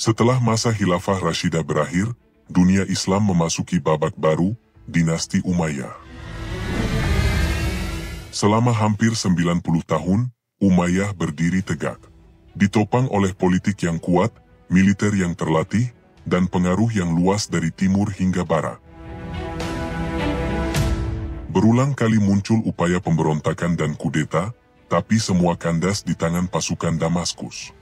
Setelah masa Khilafah Rashidah berakhir, dunia Islam memasuki babak baru, dinasti Umayyah. Selama hampir 90 tahun, Umayyah berdiri tegak. Ditopang oleh politik yang kuat, militer yang terlatih, dan pengaruh yang luas dari timur hingga barat. Berulang kali muncul upaya pemberontakan dan kudeta, tapi semua kandas di tangan pasukan Damaskus.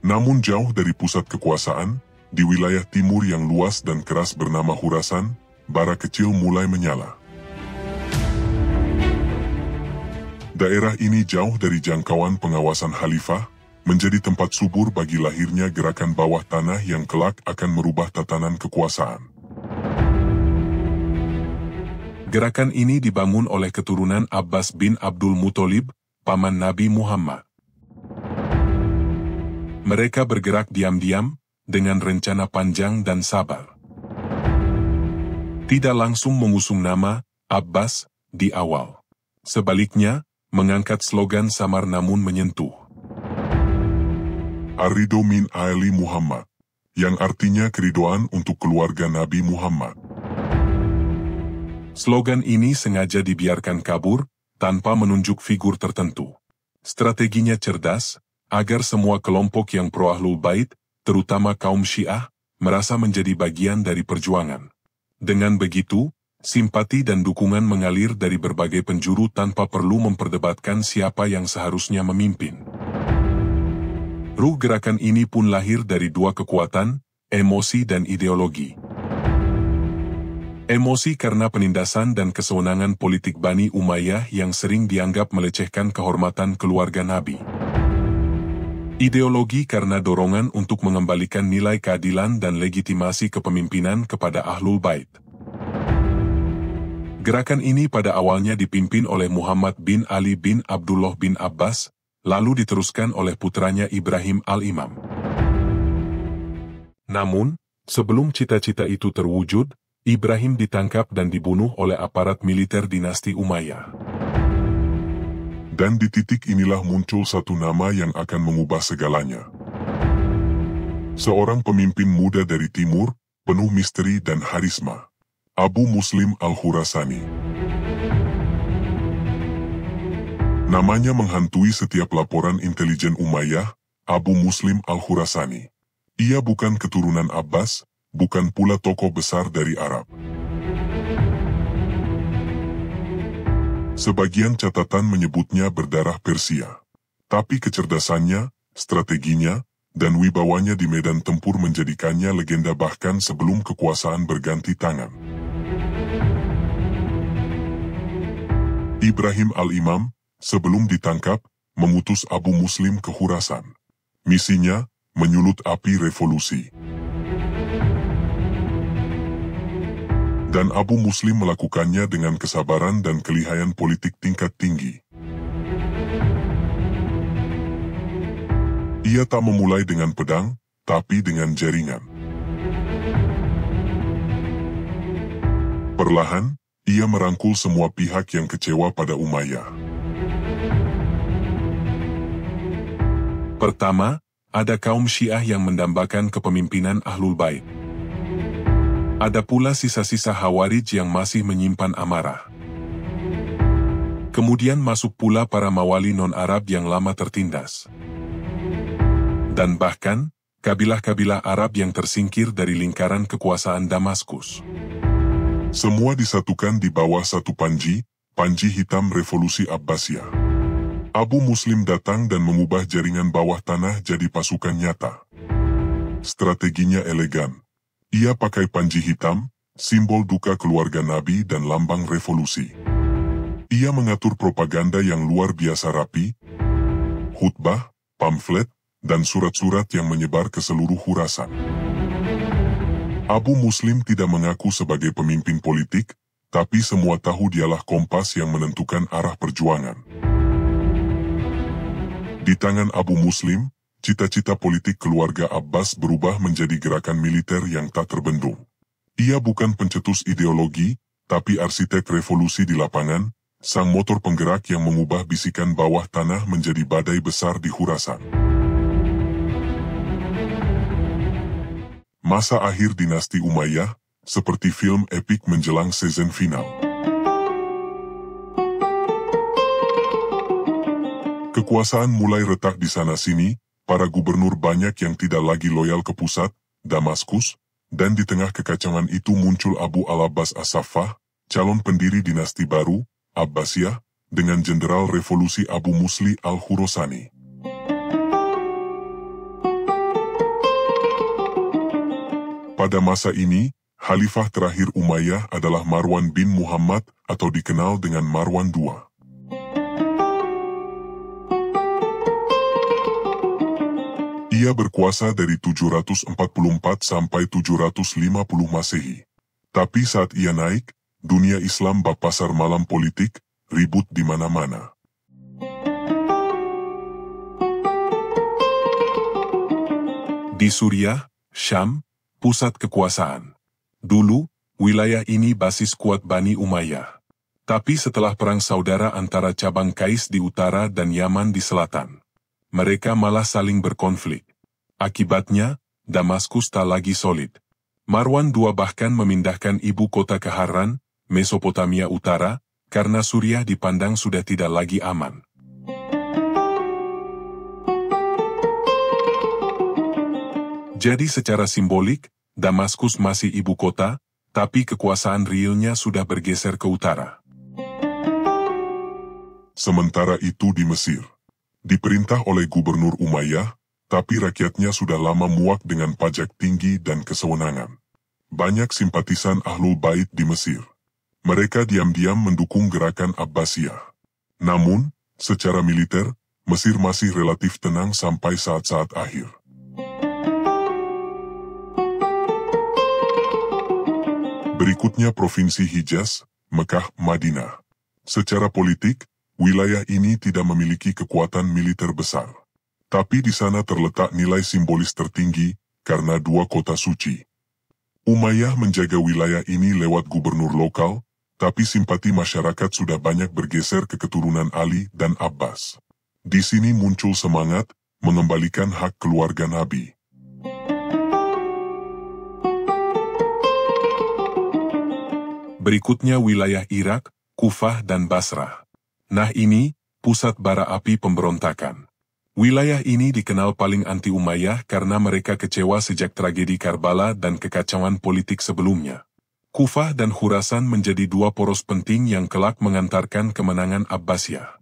Namun jauh dari pusat kekuasaan, di wilayah timur yang luas dan keras bernama Khurasan, bara kecil mulai menyala. Daerah ini jauh dari jangkauan pengawasan khalifah, menjadi tempat subur bagi lahirnya gerakan bawah tanah yang kelak akan merubah tatanan kekuasaan. Gerakan ini dibangun oleh keturunan Abbas bin Abdul Muthalib, paman Nabi Muhammad. Mereka bergerak diam-diam, dengan rencana panjang dan sabar. Tidak langsung mengusung nama Abbas di awal. Sebaliknya, mengangkat slogan samar namun menyentuh. Ar-Ridho min Ali Muhammad, yang artinya keridoan untuk keluarga Nabi Muhammad. Slogan ini sengaja dibiarkan kabur, tanpa menunjuk figur tertentu. Strateginya cerdas, agar semua kelompok yang pro-Ahlul Bait, terutama kaum Syiah, merasa menjadi bagian dari perjuangan. Dengan begitu, simpati dan dukungan mengalir dari berbagai penjuru tanpa perlu memperdebatkan siapa yang seharusnya memimpin. Ruh gerakan ini pun lahir dari dua kekuatan, emosi dan ideologi. Emosi karena penindasan dan kesewenangan politik Bani Umayyah yang sering dianggap melecehkan kehormatan keluarga Nabi. Ideologi karena dorongan untuk mengembalikan nilai keadilan dan legitimasi kepemimpinan kepada Ahlul Bait. Gerakan ini pada awalnya dipimpin oleh Muhammad bin Ali bin Abdullah bin Abbas, lalu diteruskan oleh putranya Ibrahim al-Imam. Namun, sebelum cita-cita itu terwujud, Ibrahim ditangkap dan dibunuh oleh aparat militer dinasti Umayyah. Dan di titik inilah muncul satu nama yang akan mengubah segalanya. Seorang pemimpin muda dari timur, penuh misteri dan harisma. Abu Muslim al-Khurasani. Namanya menghantui setiap laporan intelijen Umayyah, Abu Muslim al-Khurasani. Ia bukan keturunan Abbas, bukan pula tokoh besar dari Arab. Sebagian catatan menyebutnya berdarah Persia. Tapi kecerdasannya, strateginya, dan wibawanya di medan tempur menjadikannya legenda bahkan sebelum kekuasaan berganti tangan. Ibrahim al-Imam, sebelum ditangkap, mengutus Abu Muslim ke Khurasan. Misinya, menyulut api revolusi. Dan Abu Muslim melakukannya dengan kesabaran dan kelihayan politik tingkat tinggi. Ia tak memulai dengan pedang, tapi dengan jaringan. Perlahan, ia merangkul semua pihak yang kecewa pada Umayyah. Pertama, ada kaum Syiah yang mendambakan kepemimpinan Ahlul Bait. Ada pula sisa-sisa Khawarij yang masih menyimpan amarah. Kemudian masuk pula para mawali non-Arab yang lama tertindas. Dan bahkan, kabilah-kabilah Arab yang tersingkir dari lingkaran kekuasaan Damaskus. Semua disatukan di bawah satu panji hitam revolusi Abbasiyah. Abu Muslim datang dan mengubah jaringan bawah tanah jadi pasukan nyata. Strateginya elegan. Ia pakai panji hitam, simbol duka keluarga Nabi dan lambang revolusi. Ia mengatur propaganda yang luar biasa rapi, khutbah, pamflet, dan surat-surat yang menyebar ke seluruh Khurasan. Abu Muslim tidak mengaku sebagai pemimpin politik, tapi semua tahu dialah kompas yang menentukan arah perjuangan. Di tangan Abu Muslim, cita-cita politik keluarga Abbas berubah menjadi gerakan militer yang tak terbendung. Ia bukan pencetus ideologi, tapi arsitek revolusi di lapangan, sang motor penggerak yang mengubah bisikan bawah tanah menjadi badai besar di Khurasan. Masa akhir dinasti Umayyah, seperti film epik menjelang season final. Kekuasaan mulai retak di sana-sini, para gubernur banyak yang tidak lagi loyal ke pusat, Damaskus, dan di tengah kekacauan itu muncul Abu al-Abbas as-Saffah, calon pendiri dinasti baru, Abbasiyah, dengan jenderal revolusi Abu Musli al-Khurasani. Pada masa ini, Khalifah terakhir Umayyah adalah Marwan bin Muhammad atau dikenal dengan Marwan II. Ia berkuasa dari 744 sampai 750 Masehi. Tapi saat ia naik, dunia Islam bak pasar malam politik, ribut di mana-mana. Di Suriah, Syam, pusat kekuasaan. Dulu, wilayah ini basis kuat Bani Umayyah. Tapi setelah perang saudara antara cabang Qais di utara dan Yaman di selatan, mereka malah saling berkonflik. Akibatnya, Damaskus tak lagi solid. Marwan II bahkan memindahkan ibu kota ke Harran, Mesopotamia Utara, karena Suriah dipandang sudah tidak lagi aman. Jadi secara simbolik, Damaskus masih ibu kota, tapi kekuasaan realnya sudah bergeser ke utara. Sementara itu di Mesir, diperintah oleh Gubernur Umayyah, tapi rakyatnya sudah lama muak dengan pajak tinggi dan kesewenangan. Banyak simpatisan Ahlul Bait di Mesir. Mereka diam-diam mendukung gerakan Abbasiyah. Namun, secara militer, Mesir masih relatif tenang sampai saat-saat akhir. Berikutnya Provinsi Hijaz, Mekah, Madinah. Secara politik, wilayah ini tidak memiliki kekuatan militer besar. Tapi di sana terletak nilai simbolis tertinggi, karena dua kota suci. Umayyah menjaga wilayah ini lewat gubernur lokal, tapi simpati masyarakat sudah banyak bergeser ke keturunan Ali dan Abbas. Di sini muncul semangat, mengembalikan hak keluarga Nabi. Berikutnya wilayah Irak, Kufah dan Basrah. Nah ini, pusat bara api pemberontakan. Wilayah ini dikenal paling anti Umayyah karena mereka kecewa sejak tragedi Karbala dan kekacauan politik sebelumnya. Kufah dan Khurasan menjadi dua poros penting yang kelak mengantarkan kemenangan Abbasiyah.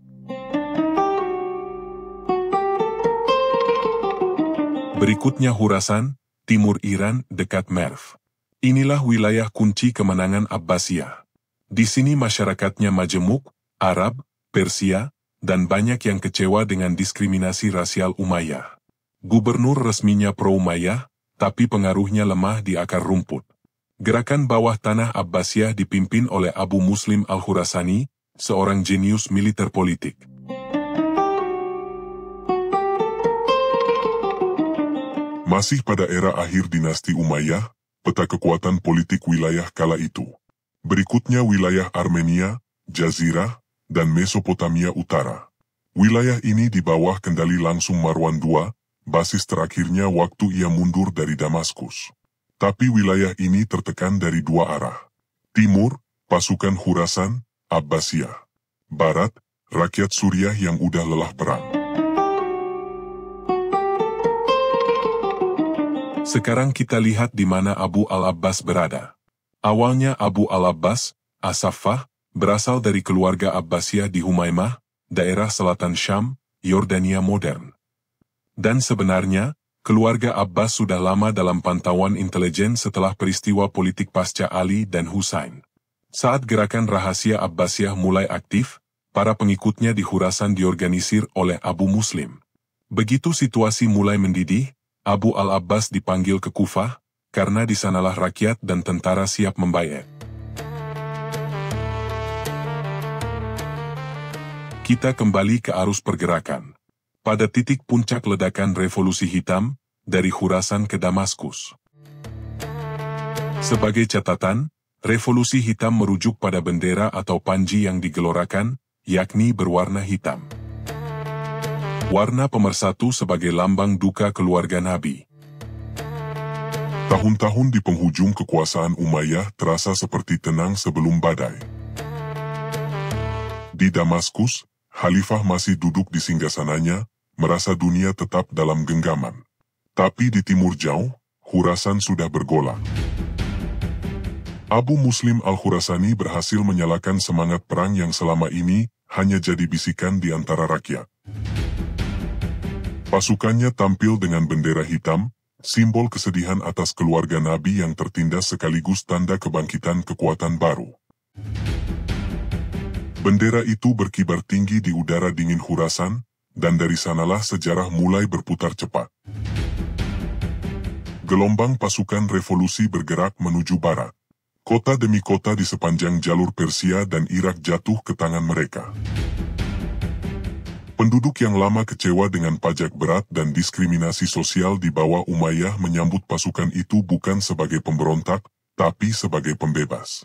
Berikutnya Khurasan, timur Iran, dekat Merv. Inilah wilayah kunci kemenangan Abbasiyah. Di sini masyarakatnya majemuk, Arab, Persia, dan banyak yang kecewa dengan diskriminasi rasial Umayyah. Gubernur resminya pro-Umayyah, tapi pengaruhnya lemah di akar rumput. Gerakan bawah tanah Abbasiyah dipimpin oleh Abu Muslim al-Khurasani, seorang jenius militer politik. Masih pada era akhir dinasti Umayyah, peta kekuatan politik wilayah kala itu. Berikutnya wilayah Armenia, Jazirah, dan Mesopotamia Utara. Wilayah ini di bawah kendali langsung Marwan II, basis terakhirnya waktu ia mundur dari Damaskus. Tapi wilayah ini tertekan dari dua arah. Timur, pasukan Khurasan, Abbasiyah. Barat, rakyat Suriah yang udah lelah perang. Sekarang kita lihat di mana Abu al-Abbas berada. Awalnya Abu al-Abbas, as-Saffah, berasal dari keluarga Abbasiyah di Humaimah, daerah selatan Syam, Yordania modern. Dan sebenarnya, keluarga Abbas sudah lama dalam pantauan intelijen setelah peristiwa politik pasca Ali dan Husain. Saat gerakan rahasia Abbasiyah mulai aktif, para pengikutnya di Khurasan diorganisir oleh Abu Muslim. Begitu situasi mulai mendidih, Abu al-Abbas dipanggil ke Kufah, karena di sanalah rakyat dan tentara siap membaiat. Kita kembali ke arus pergerakan. Pada titik puncak ledakan Revolusi Hitam, dari Khurasan ke Damaskus. Sebagai catatan, Revolusi Hitam merujuk pada bendera atau panji yang digelorakan, yakni berwarna hitam. Warna pemersatu sebagai lambang duka keluarga Nabi. Tahun-tahun di penghujung kekuasaan Umayyah terasa seperti tenang sebelum badai. Di Damaskus, Khalifah masih duduk di singgasananya, merasa dunia tetap dalam genggaman. Tapi di timur jauh, Khurasan sudah bergolak. Abu Muslim Al-Khurasani berhasil menyalakan semangat perang yang selama ini hanya jadi bisikan di antara rakyat. Pasukannya tampil dengan bendera hitam, simbol kesedihan atas keluarga Nabi yang tertindas sekaligus tanda kebangkitan kekuatan baru. Bendera itu berkibar tinggi di udara dingin Khurasan, dan dari sanalah sejarah mulai berputar cepat. Gelombang pasukan revolusi bergerak menuju barat. Kota demi kota di sepanjang jalur Persia dan Irak jatuh ke tangan mereka. Penduduk yang lama kecewa dengan pajak berat dan diskriminasi sosial di bawah Umayyah menyambut pasukan itu bukan sebagai pemberontak, tapi sebagai pembebas.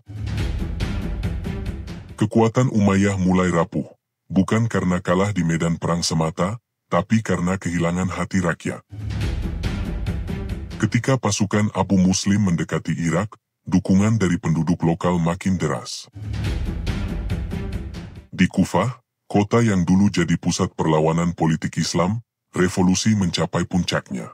Kekuatan Umayyah mulai rapuh, bukan karena kalah di medan perang semata, tapi karena kehilangan hati rakyat. Ketika pasukan Abu Muslim mendekati Irak, dukungan dari penduduk lokal makin deras. Di Kufah, kota yang dulu jadi pusat perlawanan politik Islam, revolusi mencapai puncaknya.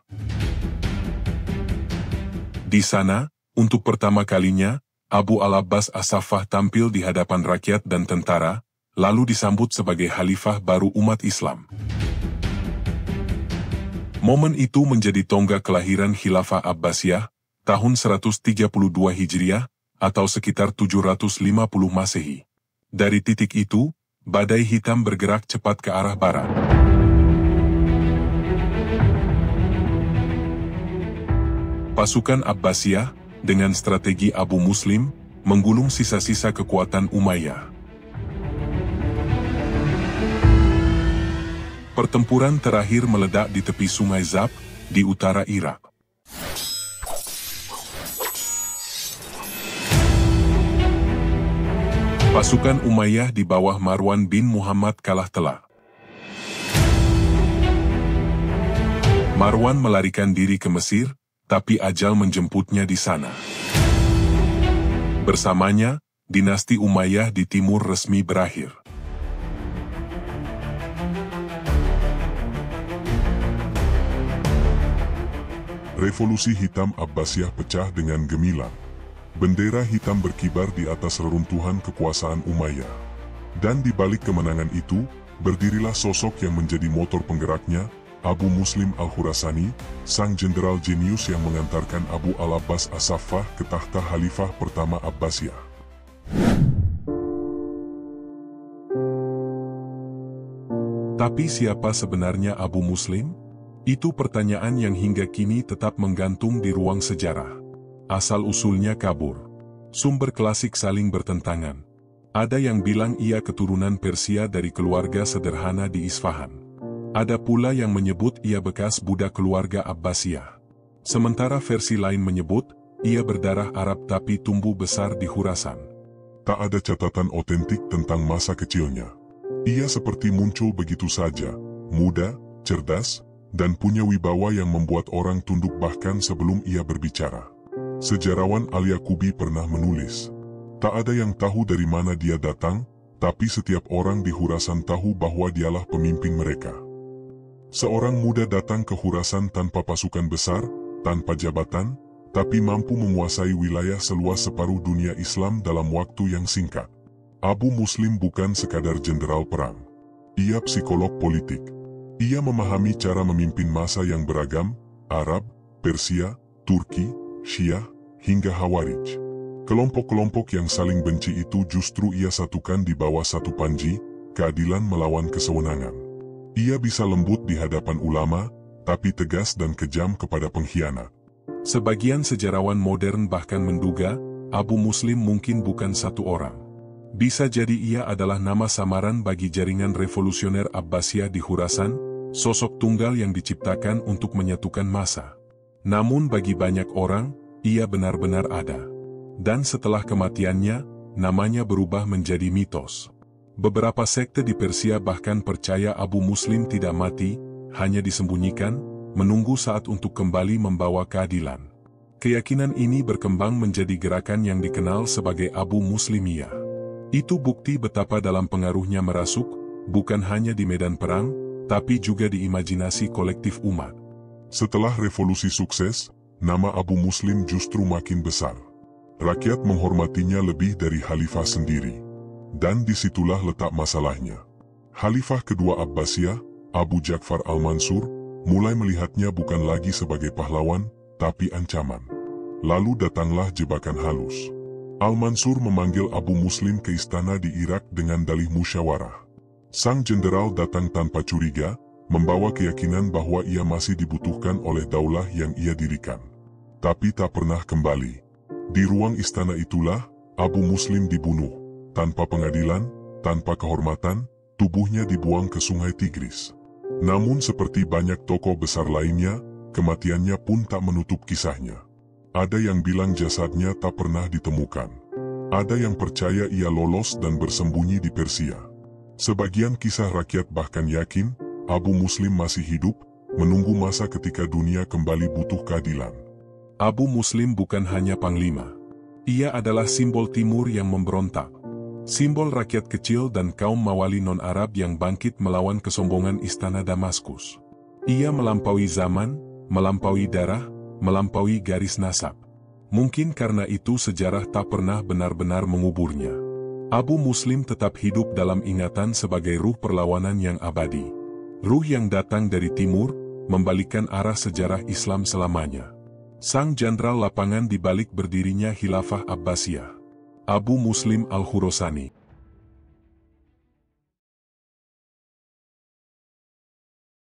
Di sana, untuk pertama kalinya, Abu al-Abbas As-Saffah tampil di hadapan rakyat dan tentara, lalu disambut sebagai khalifah baru umat Islam. Momen itu menjadi tonggak kelahiran Khilafah Abbasiyah, tahun 132 Hijriah, atau sekitar 750 Masehi. Dari titik itu, badai hitam bergerak cepat ke arah barat. Pasukan Abbasiyah, dengan strategi Abu Muslim, menggulung sisa-sisa kekuatan Umayyah. Pertempuran terakhir meledak di tepi Sungai Zab, di utara Irak. Pasukan Umayyah di bawah Marwan bin Muhammad kalah telak. Marwan melarikan diri ke Mesir, tapi ajal menjemputnya di sana. Bersamanya, dinasti Umayyah di timur resmi berakhir. Revolusi hitam Abbasiyah pecah dengan gemilang. Bendera hitam berkibar di atas reruntuhan kekuasaan Umayyah. Dan di balik kemenangan itu, berdirilah sosok yang menjadi motor penggeraknya, Abu Muslim Al-Khurasani, sang jenderal jenius yang mengantarkan Abu al-Abbas As-Saffah ke tahta Khalifah pertama Abbasiyah. Tapi siapa sebenarnya Abu Muslim? Itu pertanyaan yang hingga kini tetap menggantung di ruang sejarah. Asal-usulnya kabur. Sumber klasik saling bertentangan. Ada yang bilang ia keturunan Persia dari keluarga sederhana di Isfahan. Ada pula yang menyebut ia bekas budak keluarga Abbasiyah. Sementara versi lain menyebut, ia berdarah Arab tapi tumbuh besar di Khurasan. Tak ada catatan otentik tentang masa kecilnya. Ia seperti muncul begitu saja, muda, cerdas, dan punya wibawa yang membuat orang tunduk bahkan sebelum ia berbicara. Sejarawan Al-Yaqubi pernah menulis, tak ada yang tahu dari mana dia datang, tapi setiap orang di Khurasan tahu bahwa dialah pemimpin mereka. Seorang muda datang ke Khurasan tanpa pasukan besar, tanpa jabatan, tapi mampu menguasai wilayah seluas separuh dunia Islam dalam waktu yang singkat. Abu Muslim bukan sekadar jenderal perang. Ia psikolog politik. Ia memahami cara memimpin massa yang beragam, Arab, Persia, Turki, Syiah, hingga Khawarij. Kelompok-kelompok yang saling benci itu justru ia satukan di bawah satu panji, keadilan melawan kesewenangan. Ia bisa lembut di hadapan ulama, tapi tegas dan kejam kepada pengkhianat. Sebagian sejarawan modern bahkan menduga, Abu Muslim mungkin bukan satu orang. Bisa jadi ia adalah nama samaran bagi jaringan revolusioner Abbasiyah di Khurasan, sosok tunggal yang diciptakan untuk menyatukan massa. Namun bagi banyak orang, ia benar-benar ada. Dan setelah kematiannya, namanya berubah menjadi mitos. Beberapa sekte di Persia bahkan percaya Abu Muslim tidak mati, hanya disembunyikan, menunggu saat untuk kembali membawa keadilan. Keyakinan ini berkembang menjadi gerakan yang dikenal sebagai Abu Muslimiyah. Itu bukti betapa dalam pengaruhnya merasuk, bukan hanya di medan perang, tapi juga di imajinasi kolektif umat. Setelah revolusi sukses, nama Abu Muslim justru makin besar. Rakyat menghormatinya lebih dari khalifah sendiri. Dan disitulah letak masalahnya. Khalifah kedua Abbasiyah, Abu Ja'far al-Mansur, mulai melihatnya bukan lagi sebagai pahlawan, tapi ancaman. Lalu datanglah jebakan halus. Al-Mansur memanggil Abu Muslim ke istana di Irak dengan dalih musyawarah. Sang jenderal datang tanpa curiga, membawa keyakinan bahwa ia masih dibutuhkan oleh daulah yang ia dirikan. Tapi tak pernah kembali. Di ruang istana itulah, Abu Muslim dibunuh. Tanpa pengadilan, tanpa kehormatan, tubuhnya dibuang ke sungai Tigris. Namun seperti banyak tokoh besar lainnya, kematiannya pun tak menutup kisahnya. Ada yang bilang jasadnya tak pernah ditemukan. Ada yang percaya ia lolos dan bersembunyi di Persia. Sebagian kisah rakyat bahkan yakin, Abu Muslim masih hidup, menunggu masa ketika dunia kembali butuh keadilan. Abu Muslim bukan hanya panglima. Ia adalah simbol Timur yang memberontak. Simbol rakyat kecil dan kaum Mawali non-Arab yang bangkit melawan kesombongan istana Damaskus. Ia melampaui zaman, melampaui darah, melampaui garis nasab. Mungkin karena itu sejarah tak pernah benar-benar menguburnya. Abu Muslim tetap hidup dalam ingatan sebagai ruh perlawanan yang abadi. Ruh yang datang dari timur, membalikkan arah sejarah Islam selamanya. Sang jenderal lapangan di balik berdirinya Khilafah Abbasiyah. Abu Muslim al-Khurasani.